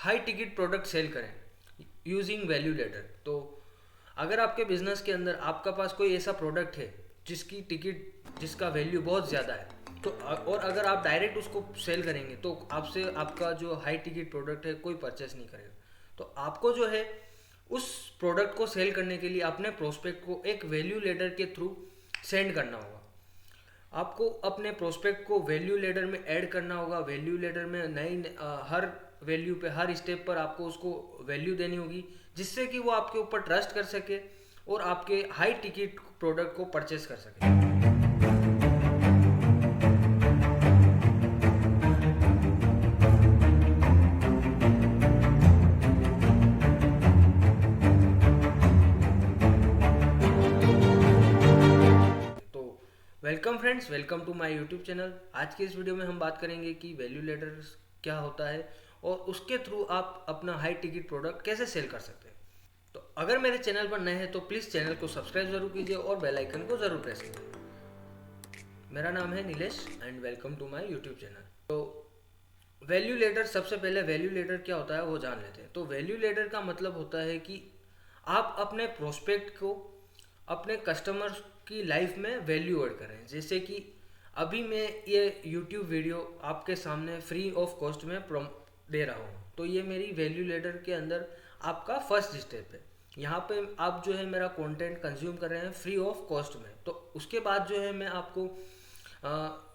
High ticket product cell करें using value letter. तो अगर आपके बिजनेस के अंदर आपका पास कोई ऐसा प्रोडक्ट है जिसकी टिकट जिसका वैल्यू बहुत ज़्यादा है, तो और अगर आप डायरेक्ट उसको सेल करेंगे तो आपसे आपका जो हाई टिकट प्रोडक्ट है कोई परचेस नहीं करेगा। तो आपको जो है उस प्रोडक्ट को सेल करने के लिए अपने प्रोस्पेक्ट को एक वैल्यू लेटर के थ्रू सेंड करना होगा। आपको अपने प्रोस्पेक्ट को वैल्यू लेटर में ऐड करना होगा। वैल्यू लेटर में हर वैल्यू पे हर स्टेप पर आपको उसको वैल्यू देनी होगी, जिससे कि वो आपके ऊपर ट्रस्ट कर सके और आपके हाई टिकट प्रोडक्ट को परचेस कर सके। तो welcome friends, welcome to my YouTube channel. आज के इस वीडियो में हम बात करेंगे कि वैल्यू लेटर क्या होता है और उसके थ्रू आप अपना हाई टिकट प्रोडक्ट कैसे सेल कर सकते हैं। तो अगर मेरे चैनल पर नए हैं तो प्लीज़ चैनल को सब्सक्राइब जरूर कीजिए और बेल आइकन को जरूर प्रेस कीजिए। मेरा नाम है Nilesh and welcome to my YouTube channel. तो वैल्यू लेटर, सबसे पहले वैल्यू लेटर क्या होता है वो जान लेते हैं। तो वैल्यू लेटर का मतलब होता है कि आप अपने प्रोस्पेक्ट को अपने कस्टमर्स की लाइफ में वैल्यू ऐड करें। जैसे कि अभी मैं ये यूट्यूब वीडियो आपके सामने फ्री ऑफ कॉस्ट में दे रहा हूँ, तो ये मेरी वैल्यू लेटर के अंदर आपका फर्स्ट स्टेप है। यहाँ पे आप जो है मेरा कंटेंट कंज्यूम कर रहे हैं फ्री ऑफ कॉस्ट में। तो उसके बाद जो है मैं आपको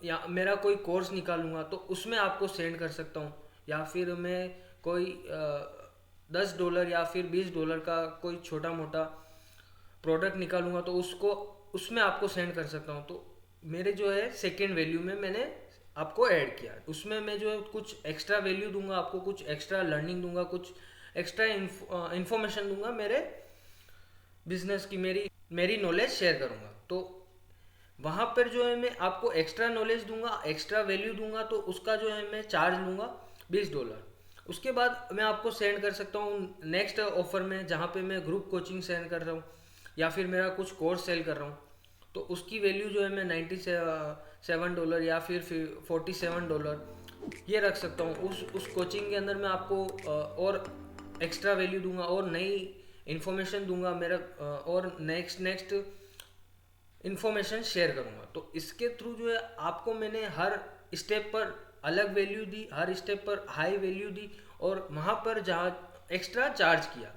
या मेरा कोई कोर्स निकालूंगा तो उसमें आपको सेंड कर सकता हूँ, या फिर मैं कोई $10 या फिर $20 का कोई छोटा मोटा प्रोडक्ट निकालूंगा तो उसको उसमें आपको सेंड कर सकता हूँ। तो मेरे जो है सेकेंड वैल्यू में मैंने आपको ऐड किया, उसमें मैं जो है कुछ एक्स्ट्रा वैल्यू दूंगा आपको, कुछ एक्स्ट्रा लर्निंग दूंगा, कुछ एक्स्ट्रा इन्फॉर्मेशन दूंगा, मेरे बिजनेस की मेरी मेरी नॉलेज शेयर करूंगा। तो वहाँ पर जो है मैं आपको एक्स्ट्रा नॉलेज दूंगा, एक्स्ट्रा वैल्यू दूंगा, तो उसका जो है मैं चार्ज लूँगा $20। उसके बाद मैं आपको सेंड कर सकता हूँ नेक्स्ट ऑफर में, जहाँ पे मैं ग्रुप कोचिंग सेंड कर रहा हूँ या फिर मेरा कुछ कोर्स सेल कर रहा हूँ। तो उसकी वैल्यू जो है मैं $97 या फिर $47 ये रख सकता हूँ। उस कोचिंग के अंदर मैं आपको और एक्स्ट्रा वैल्यू दूंगा और नई इन्फॉर्मेशन दूंगा मेरा, और नेक्स्ट इन्फॉर्मेशन शेयर करूंगा। तो इसके थ्रू जो है आपको मैंने हर स्टेप पर अलग वैल्यू दी, हर स्टेप पर हाई वैल्यू दी, और वहाँ पर जहाँ एक्स्ट्रा चार्ज किया।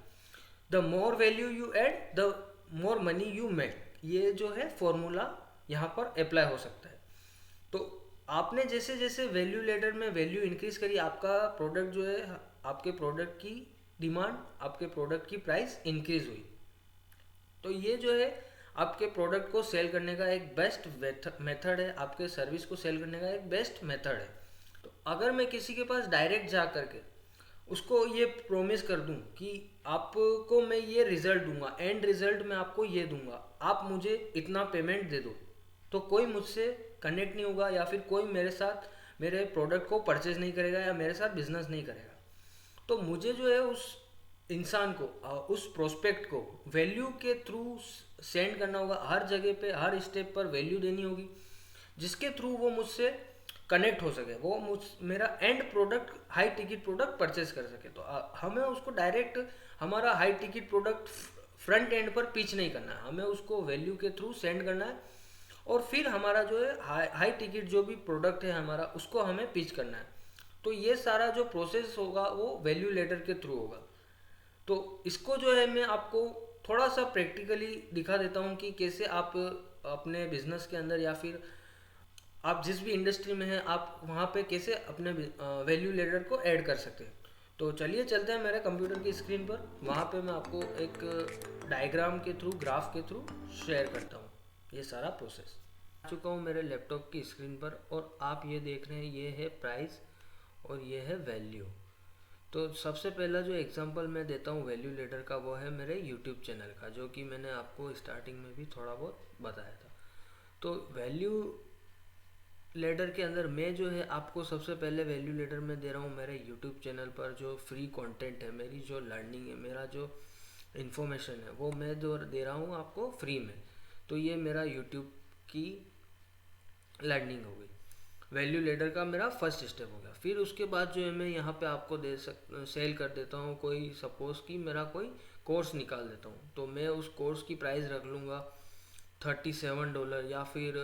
The more value you add the more money you make, ये जो है फॉर्मूला यहाँ पर अप्लाई हो सकता है। तो आपने जैसे जैसे वैल्यू लेटर में वैल्यू इंक्रीज करी, आपका प्रोडक्ट जो है, आपके प्रोडक्ट की डिमांड, आपके प्रोडक्ट की प्राइस इंक्रीज हुई। तो ये जो है आपके प्रोडक्ट को सेल करने का एक बेस्ट मेथड है, आपके सर्विस को सेल करने का एक बेस्ट मेथड है। तो अगर मैं किसी के पास डायरेक्ट जा करके उसको ये प्रॉमिस कर दूं कि आपको मैं ये रिजल्ट दूंगा, एंड रिजल्ट मैं आपको ये दूंगा, आप मुझे इतना पेमेंट दे दो, तो कोई मुझसे कनेक्ट नहीं होगा, या फिर कोई मेरे साथ मेरे प्रोडक्ट को परचेज नहीं करेगा या मेरे साथ बिजनेस नहीं करेगा। तो मुझे जो है उस इंसान को उस प्रोस्पेक्ट को वैल्यू के थ्रू सेंड करना होगा। हर जगह पे हर स्टेप पर वैल्यू देनी होगी, जिसके थ्रू वो मुझसे कनेक्ट हो सके, वो मेरा and product high ticket product purchase कर सके। तो हमें उसको डायरेक्ट हमारा high ticket product front end पर पिच नहीं करना है, हमें उसको वैल्यू के थ्रू सेंड करना है, और फिर हमारा जो है हाई टिकट जो भी प्रोडक्ट है हमारा, उसको हमें पिच करना है। तो ये सारा जो प्रोसेस होगा वो वैल्यू लेटर के थ्रू होगा। तो इसको जो है मैं आपको थोड़ा सा प्रैक्टिकली दिखा देता हूँ कि कैसे आप अपने बिजनेस के अंदर या फिर आप जिस भी इंडस्ट्री में हैं आप वहाँ पे कैसे अपने वैल्यू लेटर को ऐड कर सकते हैं। तो चलिए चलते हैं मेरे कंप्यूटर की स्क्रीन पर, वहाँ पे मैं आपको एक डायग्राम के थ्रू, ग्राफ के थ्रू शेयर करता हूँ ये सारा प्रोसेस। आ चुका हूँ मेरे लैपटॉप की स्क्रीन पर, और आप ये देख रहे हैं ये है प्राइस और ये है वैल्यू। तो सबसे पहला जो एग्जांपल मैं देता हूँ वैल्यू लेटर का, वो है मेरे यूट्यूब चैनल का, जो कि मैंने आपको स्टार्टिंग में भी थोड़ा बहुत बताया था। तो वैल्यू लेटर के अंदर मैं जो है आपको सबसे पहले वैल्यू लेटर में दे रहा हूँ मेरे यूट्यूब चैनल पर जो फ्री कंटेंट है, मेरी जो लर्निंग है, मेरा जो इन्फॉर्मेशन है, वो मैं जो दे रहा हूँ आपको फ्री में। तो ये मेरा यूट्यूब की लर्निंग हो गई। वैल्यू लेडर का मेरा फर्स्ट स्टेप हो गया। फिर उसके बाद जो है मैं यहाँ पे आपको सेल कर देता हूँ। कोई सपोज कि मेरा कोई कोर्स निकाल देता हूँ, तो मैं उस कोर्स की प्राइस रख लूँगा $37 या फिर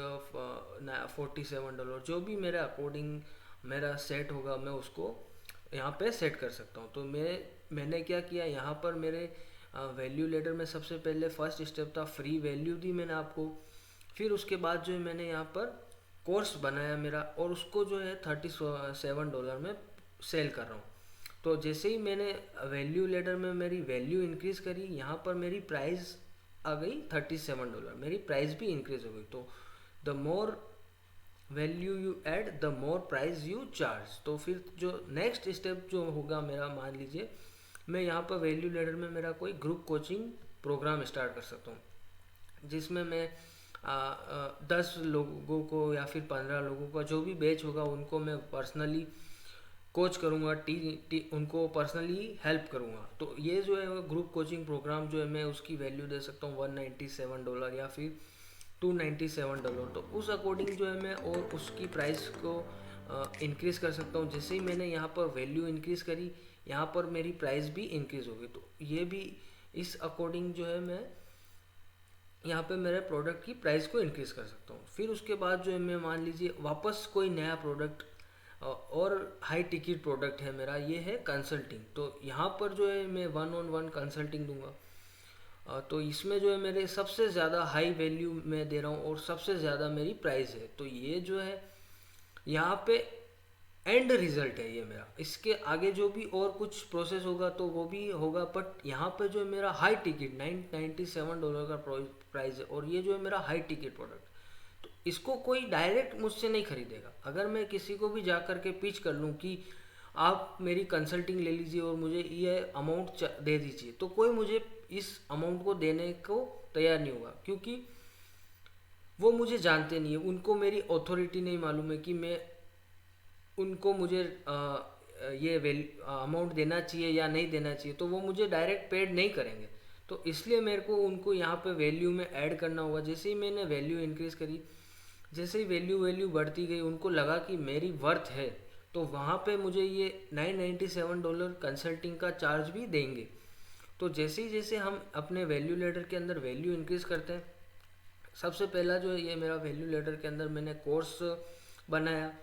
$47, जो भी मेरे अकॉर्डिंग मेरा सेट होगा मैं उसको यहाँ पे सेट कर सकता हूँ। तो मैंने क्या किया, यहाँ पर मेरे वैल्यू लेडर में सबसे पहले फर्स्ट स्टेप था फ्री वैल्यू दी मैंने आपको। फिर उसके बाद जो है मैंने यहाँ पर कोर्स बनाया मेरा, और उसको जो है $37 में सेल कर रहा हूँ। तो जैसे ही मैंने वैल्यू लेडर में मेरी वैल्यू इंक्रीज़ करी, यहाँ पर मेरी प्राइस आ गई $37, मेरी प्राइस भी इंक्रीज हो गई। तो the more value you add the more price you charge. तो फिर जो नेक्स्ट स्टेप जो होगा मेरा, मान लीजिए मैं यहाँ पर वैल्यू लेडर में मेरा कोई ग्रुप कोचिंग प्रोग्राम स्टार्ट कर सकता हूँ, जिसमें मैं 10 लोगों को या फिर 15 लोगों का जो भी बैच होगा उनको मैं पर्सनली कोच करूँगा, उनको पर्सनली हेल्प करूँगा। तो ये जो है ग्रुप कोचिंग प्रोग्राम जो है मैं उसकी वैल्यू दे सकता हूँ $197 या फिर $297। तो उस अकॉर्डिंग जो है मैं और उसकी प्राइस को इंक्रीज़ कर सकता हूँ। जैसे ही मैंने यहाँ पर वैल्यू इंक्रीज़ करी, यहाँ पर मेरी प्राइस भी इंक्रीज़ हो गई। तो ये भी इस अकॉर्डिंग जो है मैं यहाँ पे मेरे प्रोडक्ट की प्राइस को इंक्रीज़ कर सकता हूँ। फिर उसके बाद जो है मैं, मान लीजिए वापस कोई नया प्रोडक्ट और हाई टिकट प्रोडक्ट है मेरा, ये है कंसल्टिंग। तो यहाँ पर जो है मैं 1-on-1 कंसल्टिंग दूंगा। तो इसमें जो है मेरे सबसे ज़्यादा हाई वैल्यू मैं दे रहा हूँ और सबसे ज़्यादा मेरी प्राइस है। तो ये जो है यहाँ पे एंड रिजल्ट है ये मेरा। इसके आगे जो भी और कुछ प्रोसेस होगा तो वो भी होगा, बट यहाँ पे जो है मेरा हाई टिकट $97 का प्राइस है, और ये जो है मेरा हाई टिकट प्रोडक्ट, तो इसको कोई डायरेक्ट मुझसे नहीं खरीदेगा। अगर मैं किसी को भी जा कर के पिच कर लूँ कि आप मेरी कंसल्टिंग ले लीजिए और मुझे ये अमाउंट दे दीजिए, तो कोई मुझे इस अमाउंट को देने को तैयार नहीं होगा, क्योंकि वो मुझे जानते नहीं है, उनको मेरी अथॉरिटी नहीं मालूम है कि मैं उनको मुझे ये अमाउंट देना चाहिए या नहीं देना चाहिए। तो वो मुझे डायरेक्ट पेड नहीं करेंगे। तो इसलिए मेरे को उनको यहाँ पे वैल्यू में ऐड करना होगा। जैसे ही मैंने वैल्यू इंक्रीज़ करी, जैसे ही वैल्यू बढ़ती गई, उनको लगा कि मेरी वर्थ है, तो वहाँ पे मुझे ये $997 कंसल्टिंग का चार्ज भी देंगे। तो जैसे हम अपने वैल्यू लेडर के अंदर वैल्यू इंक्रीज़ करते हैं, सबसे पहला जो है ये मेरा वैल्यू लेडर के अंदर मैंने कोर्स बनाया,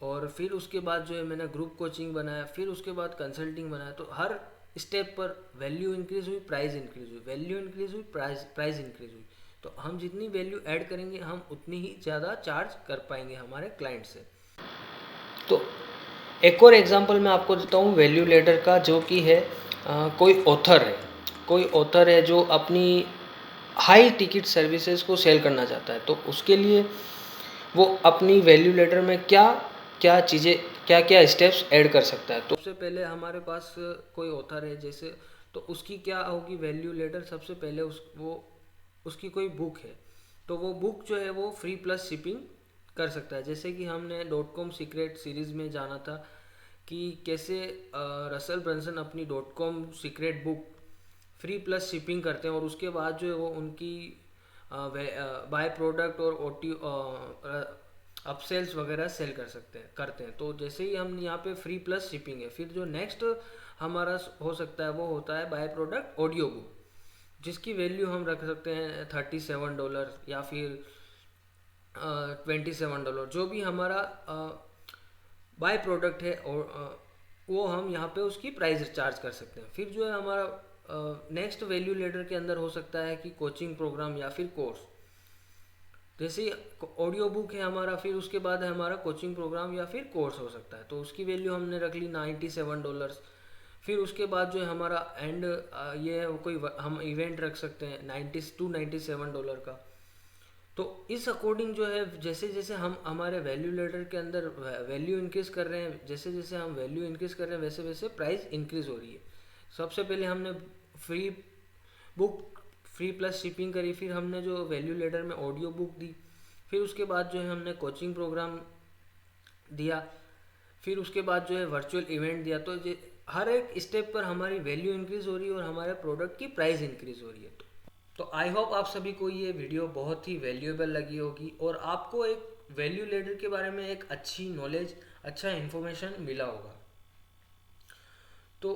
और फिर उसके बाद जो है मैंने ग्रुप कोचिंग बनाया, फिर उसके बाद कंसल्टिंग बनाया। तो हर स्टेप पर वैल्यू इंक्रीज़ हुई, प्राइस इंक्रीज़ हुई, वैल्यू इंक्रीज़ हुई, प्राइस इंक्रीज़ हुई। तो हम जितनी वैल्यू ऐड करेंगे हम उतनी ही ज़्यादा चार्ज कर पाएंगे हमारे क्लाइंट से। तो एक और एग्जांपल मैं आपको देता हूँ वैल्यू लेडर का, जो कि है कोई ऑथर है जो अपनी हाई टिकट सर्विसेज को सेल करना चाहता है। तो उसके लिए वो अपनी वैल्यू लेडर में क्या चीज़ें, क्या स्टेप्स ऐड कर सकता है। तो सबसे पहले हमारे पास कोई ऑथर है जैसे, तो उसकी क्या होगी वैल्यू लेडर, सबसे पहले उसकी कोई बुक है, तो वो बुक जो है वो फ्री प्लस शिपिंग कर सकता है। जैसे कि हमने .com सीक्रेट सीरीज़ में जाना था कि कैसे रसल ब्रंसन अपनी .com secret book free plus shipping करते हैं, और उसके बाद जो है वो उनकी बाय प्रोडक्ट और अपसेल्स वगैरह सेल करते हैं। तो जैसे ही हम यहाँ पे फ्री प्लस शिपिंग है, फिर जो नेक्स्ट हमारा हो सकता है वो होता है बाय प्रोडक्ट ऑडियो बुक, जिसकी वैल्यू हम रख सकते हैं $37 या फिर $27, जो भी हमारा बाय प्रोडक्ट है, और वो हम यहाँ पे उसकी प्राइस चार्ज कर सकते हैं। फिर जो है हमारा नेक्स्ट वैल्यू लेडर के अंदर हो सकता है कि कोचिंग प्रोग्राम या फिर कोर्स। जैसे ऑडियो बुक है हमारा, फिर उसके बाद है हमारा कोचिंग प्रोग्राम या फिर कोर्स हो सकता है, तो उसकी वैल्यू हमने रख ली $97। फिर उसके बाद जो है हमारा एंड ये है कोई हम इवेंट रख सकते हैं $297 का। तो इस अकॉर्डिंग जो है जैसे जैसे हम हमारे वैल्यू लेडर के अंदर वैल्यू इंक्रीज़ कर रहे हैं, जैसे जैसे हम वैल्यू इंक्रीज़ कर रहे हैं वैसे वैसे प्राइस इंक्रीज़ हो रही है। सबसे पहले हमने free book free plus shipping करी, फिर हमने जो वैल्यू लेडर में ऑडियो बुक दी, फिर उसके बाद जो है हमने कोचिंग प्रोग्राम दिया, फिर उसके बाद जो है वर्चुअल इवेंट दिया। तो हर एक स्टेप पर हमारी वैल्यू इंक्रीज़ हो रही है और हमारे प्रोडक्ट की प्राइस इंक्रीज़ हो रही है। तो आई होप आप सभी को ये वीडियो बहुत ही वैल्यूएबल लगी होगी और आपको एक वैल्यू लेडर के बारे में एक अच्छी नॉलेज, अच्छा इन्फॉर्मेशन मिला होगा। तो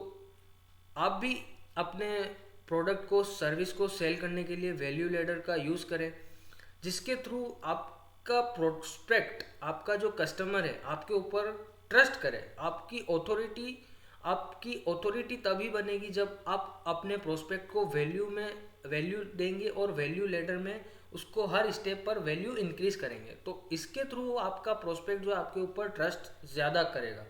आप भी अपने प्रोडक्ट को, सर्विस को सेल करने के लिए वैल्यू लेडर का यूज़ करें, जिसके थ्रू आपका प्रोस्पेक्ट, आपका जो कस्टमर है, आपके ऊपर ट्रस्ट करे। आपकी ऑथोरिटी तभी बनेगी जब आप अपने प्रोस्पेक्ट को वैल्यू देंगे और वैल्यू लेडर में उसको हर स्टेप पर वैल्यू इंक्रीज करेंगे। तो इसके थ्रू आपका प्रोस्पेक्ट जो आपके ऊपर ट्रस्ट ज़्यादा करेगा।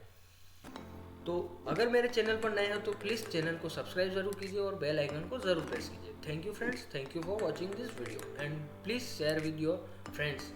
तो अगर मेरे चैनल पर नए हैं तो प्लीज़ चैनल को सब्सक्राइब जरूर कीजिए और बेल आइकन को ज़रूर प्रेस कीजिए। Thank you friends, thank you for watching this video and please share with your friends.